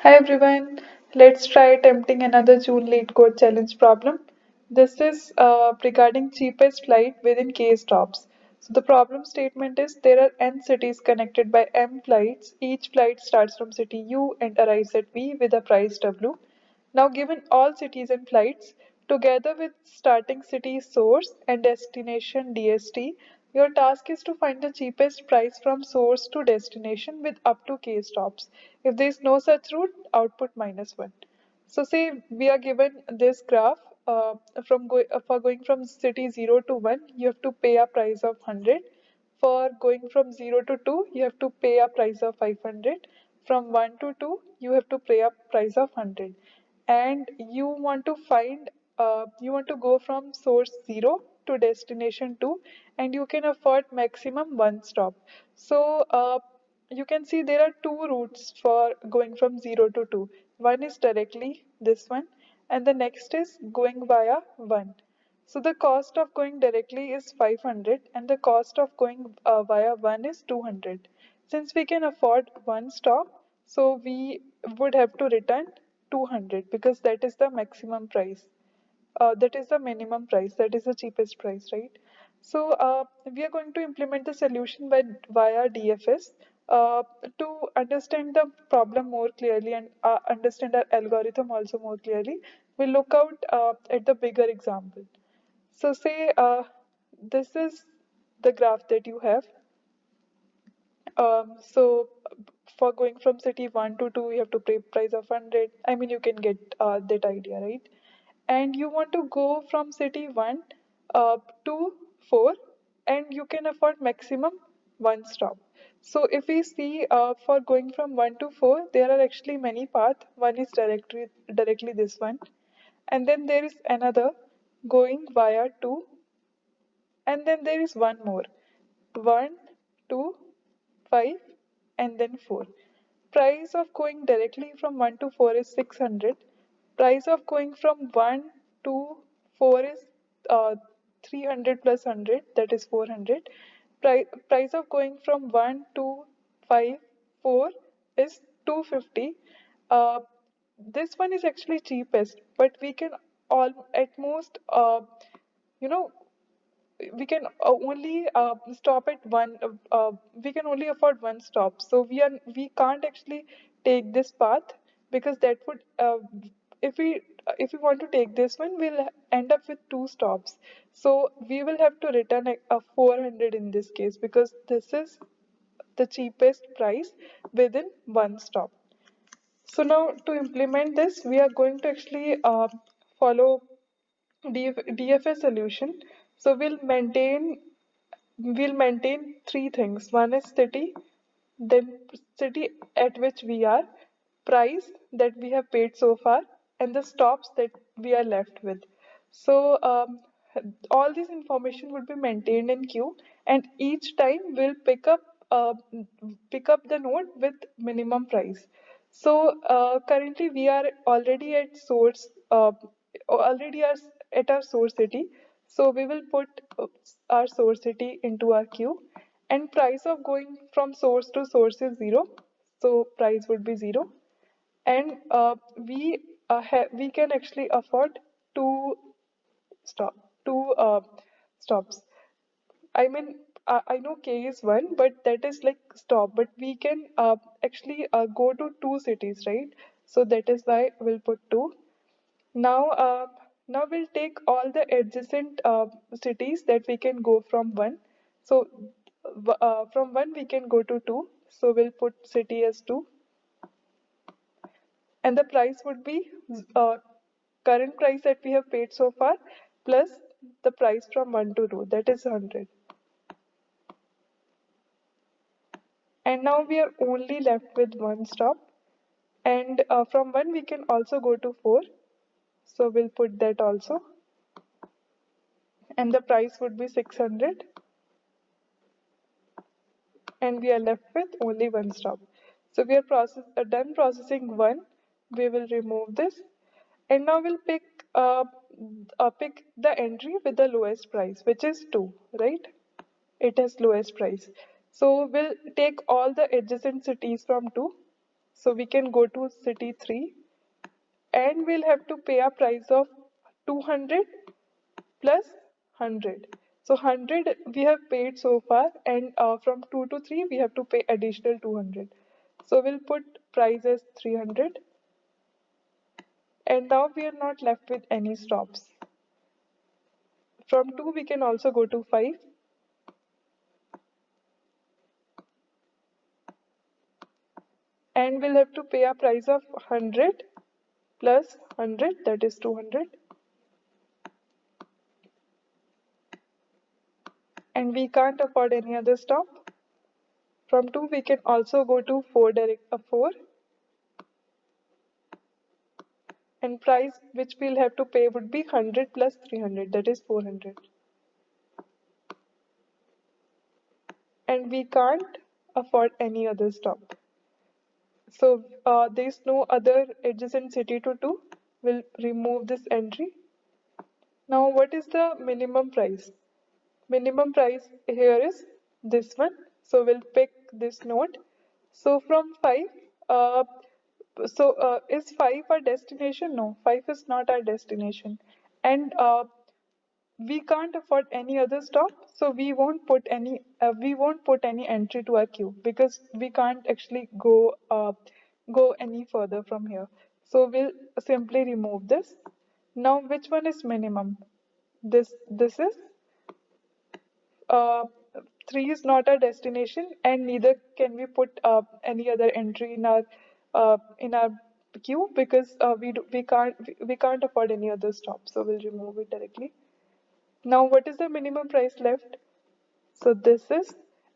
Hi everyone, let's try attempting another June Lead Code Challenge problem. This is regarding cheapest flight within K stops. So the problem statement is there are n cities connected by m flights. Each flight starts from city U and arrives at V with a price W. Now given all cities and flights, together with starting city source and destination DST, your task is to find the cheapest price from source to destination with up to k stops. If there is no such route, output -1. So say we are given this graph for going from city 0 to 1, you have to pay a price of 100. For going from 0 to 2, you have to pay a price of 500. From 1 to 2, you have to pay a price of 100. And you want to go from source 0 to destination 2, and you can afford maximum one stop. So you can see there are two routes for going from 0 to 2. One is directly this one, and the next is going via 1. So the cost of going directly is 500 and the cost of going via 1 is 200. Since we can afford one stop, so we would have to return 200 because that is the maximum price. That is the minimum price, that is the cheapest price, right? So we are going to implement the solution via DFS to understand the problem more clearly and understand our algorithm also more clearly. We'll look out at the bigger example. So say this is the graph that you have. So for going from city 1 to 2, you have to pay price of 100. I mean, you can get that idea, right? And you want to go from city 1 to 4, and you can afford maximum one stop. So if we see for going from 1 to 4, there are actually many paths. One is directly this one, and then there is another going via 2, and then there is one more. 1, 2, 5, and then 4. Price of going directly from 1 to 4 is 600. Price of going from 1 to 4 is 300 plus 100, that is 400. Price of going from 1 to 5, 4 is 250. Uh, this one is actually cheapest, but we can all at most you know we can only stop at one we can only afford one stop, so we can't actually take this path because that would if we if we want to take this one, we'll end up with two stops. So we will have to return a 400 in this case because this is the cheapest price within one stop. So now to implement this, we are going to actually follow DFA solution. So we'll maintain three things. One is city, then city at which we are, price that we have paid so far, and the stops that we are left with. So all this information would be maintained in queue, and each time we'll pick up the node with minimum price. So currently we are already at source, already are at our source city. So we will put our source city into our queue, and price of going from source to source is 0. So price would be 0, and we can actually afford two stop two stops. I mean, I know K is one, but that is like stop. But we can actually go to two cities, right? So that is why we'll put two. Now, now we'll take all the adjacent cities that we can go from one. So from one we can go to two. So we'll put city as two, and the price would be uh, current price that we have paid so far plus the price from 1 to 2, that is 100. And now we are only left with one stop, and from 1 we can also go to 4, so we'll put that also, and the price would be 600, and we are left with only one stop. So we are done processing 1. We will remove this, and now we'll pick the entry with the lowest price, which is 2, right? It has lowest price. So we'll take all the adjacent cities from 2, So we can go to city 3 and we'll have to pay a price of 200 plus 100. So 100 we have paid so far, and from 2 to 3 we have to pay additional 200. So we'll put price as 300, and now we are not left with any stops. From 2 we can also go to 5, and we'll have to pay a price of 100 plus 100, that is 200. And we can't afford any other stop. From 2 we can also go to 4, and price which we'll have to pay would be 100 plus 300, that is 400. And we can't afford any other stop. So there's no other adjacent city to do. We'll remove this entry. Now what is the minimum price? Minimum price here is this one. So we'll pick this node. So from 5, uh, is 5 our destination? No, 5 is not our destination. And we can't afford any other stop, so we won't put any entry to our queue because we can't actually go any further from here. So we'll simply remove this. Now which one is minimum? This is uh, 3 is not our destination, and neither can we put any other entry in our queue because we can't afford any other stop, so we'll remove it directly. Now what is the minimum price left? So this is,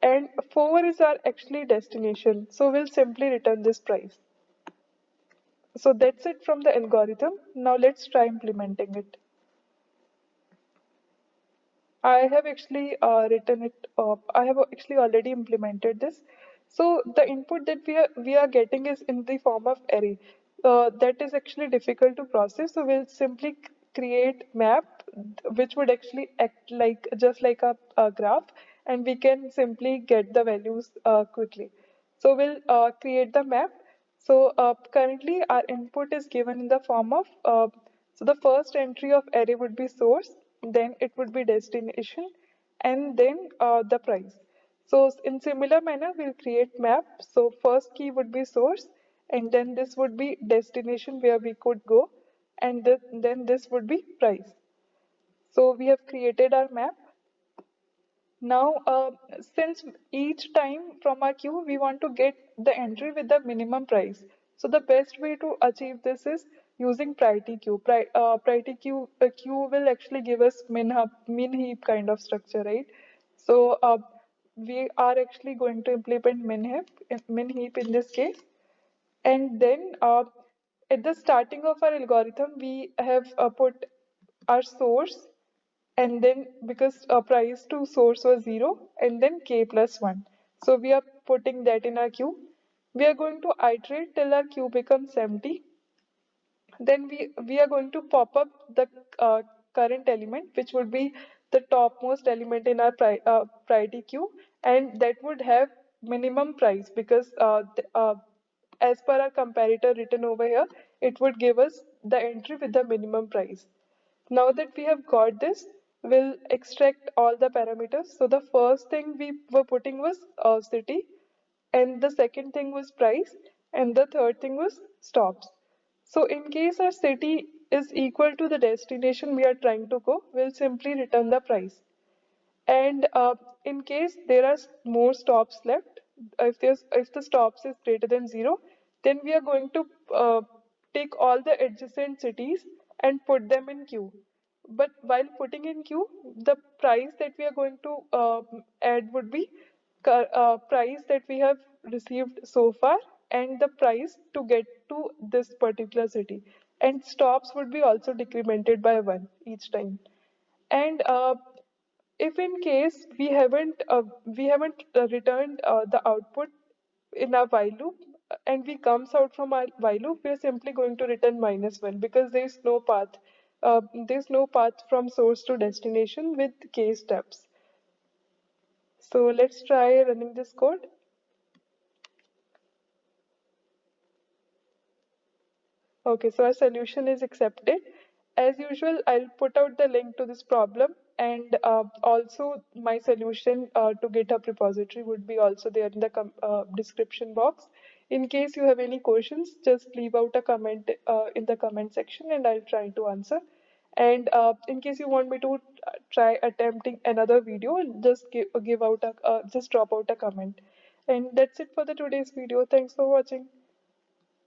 and 4 is our actually destination, so we'll simply return this price. So that's it from the algorithm. Now let's try implementing it. I have actually written it. I have actually already implemented this. So the input that we are getting is in the form of array. That is actually difficult to process. So we'll simply create map, which would actually act like just like a graph, and we can simply get the values quickly. So we'll create the map. So currently our input is given in the form of, so the first entry of array would be source, then it would be destination, and then the price. So in similar manner, we'll create map. So first key would be source, and then this would be destination where we could go, and then this would be price. So we have created our map. Now, since each time from our queue, we want to get the entry with the minimum price. So the best way to achieve this is using priority queue. Priority queue will actually give us min heap kind of structure, right? So we are actually going to implement min heap in this case. And then at the starting of our algorithm, we have put our source, and then because price to source was 0, and then k plus 1. So we are putting that in our queue. We are going to iterate till our queue becomes empty. Then we are going to pop up the current element, which would be the topmost element in our priority queue, and that would have minimum price because as per our comparator written over here, it would give us the entry with the minimum price. Now that we have got this, we'll extract all the parameters. So the first thing we were putting was city, and the second thing was price, and the third thing was stops. So in case our city is equal to the destination we are trying to go, we'll simply return the price. And in case there are more stops left, if the stops is greater than 0, then we are going to take all the adjacent cities and put them in queue. But while putting in queue, the price that we are going to add would be price that we have received so far and the price to get to this particular city. And stops would be also decremented by 1 each time. And if in case we haven't returned the output in our while loop, and we comes out from our while loop, we are simply going to return -1 because there's no path from source to destination with k steps. So let's try running this code. Okay, so our solution is accepted. As usual, I'll put out the link to this problem, and also my solution to GitHub repository would be also there in the description box. In case you have any questions, just leave out a comment in the comment section and I'll try to answer. And in case you want me to try attempting another video, just give out a just drop out a comment. And that's it for the today's video. Thanks for watching.